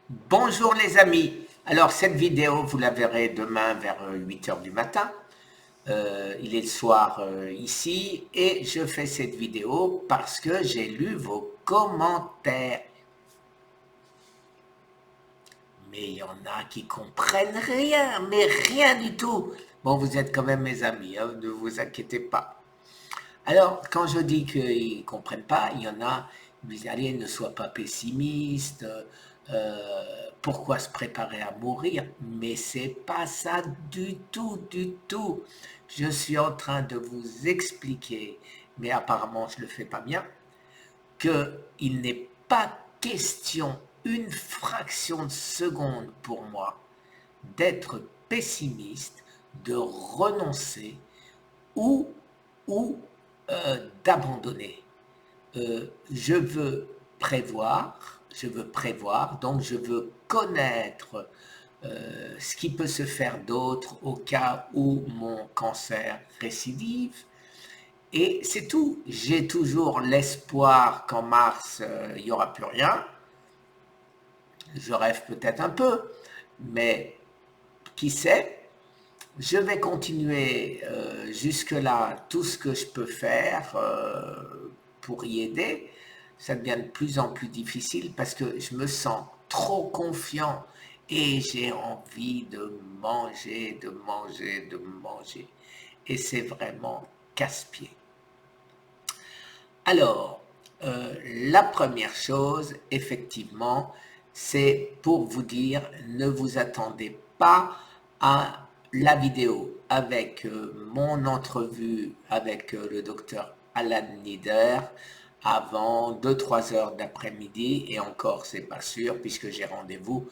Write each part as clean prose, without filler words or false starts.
Bonjour les amis. Alors cette vidéo, vous la verrez demain vers 8 heures du matin. Il est le soir ici et je fais cette vidéo parce que j'ai lu vos commentaires. Mais il y en a qui comprennent rien, mais rien du tout. Bon, vous êtes quand même mes amis, hein, ne vous inquiétez pas. Alors, quand je dis qu'ils ne comprennent pas, il y en a qui me disent, allez, ne sois pas pessimiste, pourquoi se préparer à mourir? Mais c'est pas ça du tout, du tout. Je suis en train de vous expliquer, mais apparemment je ne le fais pas bien, qu'il n'est pas question une fraction de seconde pour moi d'être pessimiste, de renoncer ou, ou d'abandonner. Je veux prévoir, donc je veux connaître ce qui peut se faire d'autre au cas où mon cancer récidive. Et c'est tout. J'ai toujours l'espoir qu'en mars, il n'y aura plus rien. Je rêve peut-être un peu, mais qui sait? Je vais continuer jusque-là tout ce que je peux faire pour y aider. Ça devient de plus en plus difficile parce que je me sens trop confiant et j'ai envie de manger, de manger, de manger. Et c'est vraiment casse-pied. Alors, la première chose, effectivement, c'est pour vous dire, ne vous attendez pas à la vidéo avec mon entrevue avec le docteur Alan Nieder avant 2-3 heures d'après-midi, et encore, c'est pas sûr, puisque j'ai rendez-vous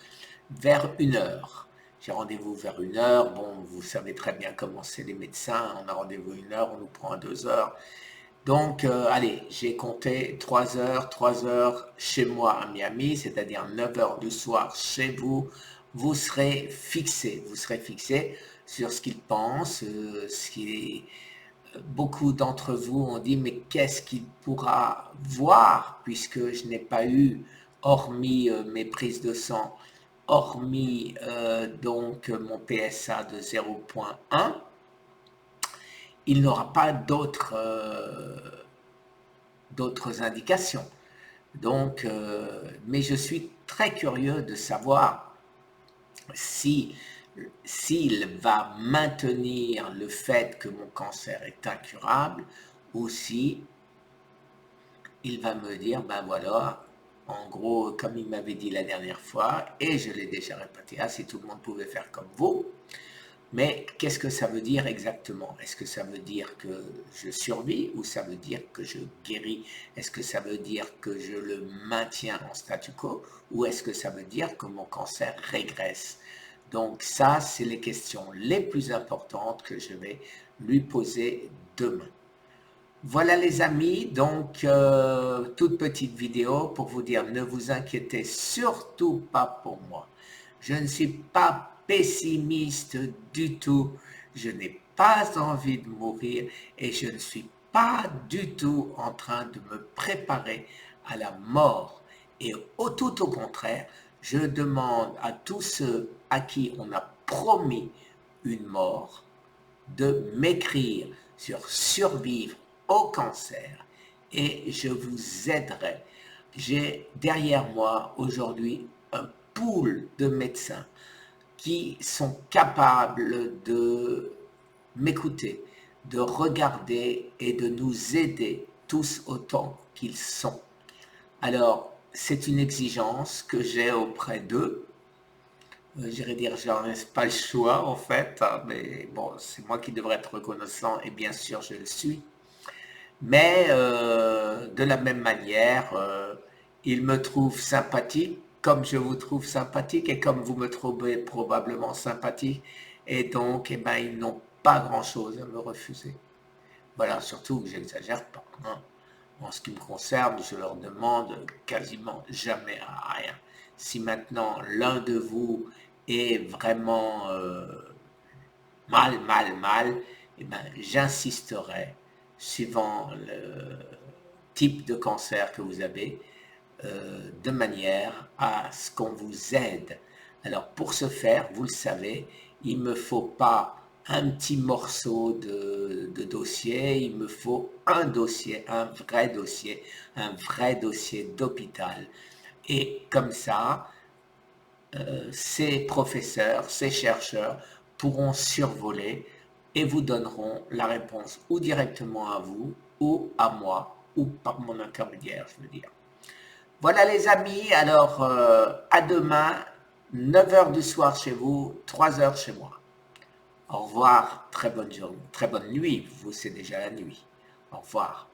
vers 1 heure. J'ai rendez-vous vers 1 heure. Bon, vous savez très bien comment c'est les médecins. On a rendez-vous 1 heure, on nous prend à 2 heures. Donc, allez, j'ai compté 3 heures chez moi à Miami, c'est-à-dire 9 heures du soir chez vous. Vous serez fixé sur ce qu'il pense, ce qui beaucoup d'entre vous ont dit, mais qu'est-ce qu'il pourra voir puisque je n'ai pas eu, hormis mes prises de sang, hormis donc mon PSA de 0,1, il n'aura pas d'autres indications. Donc, mais je suis très curieux de savoir si s'il va maintenir le fait que mon cancer est incurable ou si il va me dire, ben voilà, en gros, comme il m'avait dit la dernière fois, et je l'ai déjà répété, ah, si tout le monde pouvait faire comme vous, mais qu'est-ce que ça veut dire exactement? Est-ce que ça veut dire que je survis ou ça veut dire que je guéris? Est-ce que ça veut dire que je le maintiens en statu quo ou est-ce que ça veut dire que mon cancer régresse? Donc ça, c'est les questions les plus importantes que je vais lui poser demain. Voilà les amis, donc toute petite vidéo pour vous dire ne vous inquiétez surtout pas pour moi. Je ne suis pas pessimiste du tout, je n'ai pas envie de mourir et je ne suis pas du tout en train de me préparer à la mort. Et tout au contraire, je demande à tous ceux à qui on a promis une mort de m'écrire sur survivre au cancer et je vous aiderai. J'ai derrière moi aujourd'hui un pool de médecins qui sont capables de m'écouter, de regarder et de nous aider tous autant qu'ils sont. Alors, c'est une exigence que j'ai auprès d'eux. J'irais dire, j'en ai pas le choix en fait, hein, mais bon, c'est moi qui devrais être reconnaissant et bien sûr je le suis. Mais de la même manière, ils me trouvent sympathique comme je vous trouve sympathique et comme vous me trouvez probablement sympathique. Et donc, eh ben, ils n'ont pas grand-chose à me refuser. Voilà, surtout que j'exagère pas, hein. En ce qui me concerne, je leur demande quasiment jamais rien. Si maintenant l'un de vous est vraiment mal, eh ben, j'insisterai, suivant le type de cancer que vous avez, de manière à ce qu'on vous aide. Alors pour ce faire, vous le savez, il ne me faut pas un petit morceau de dossier, il me faut un dossier, un vrai dossier d'hôpital. Et comme ça, ces professeurs, ces chercheurs pourront survoler et vous donneront la réponse ou directement à vous, ou à moi, ou par mon intermédiaire, je veux dire. Voilà les amis, alors à demain, 9h du soir chez vous, 3h chez moi. Au revoir, très bonne journée, très bonne nuit, vous c'est déjà la nuit. Au revoir.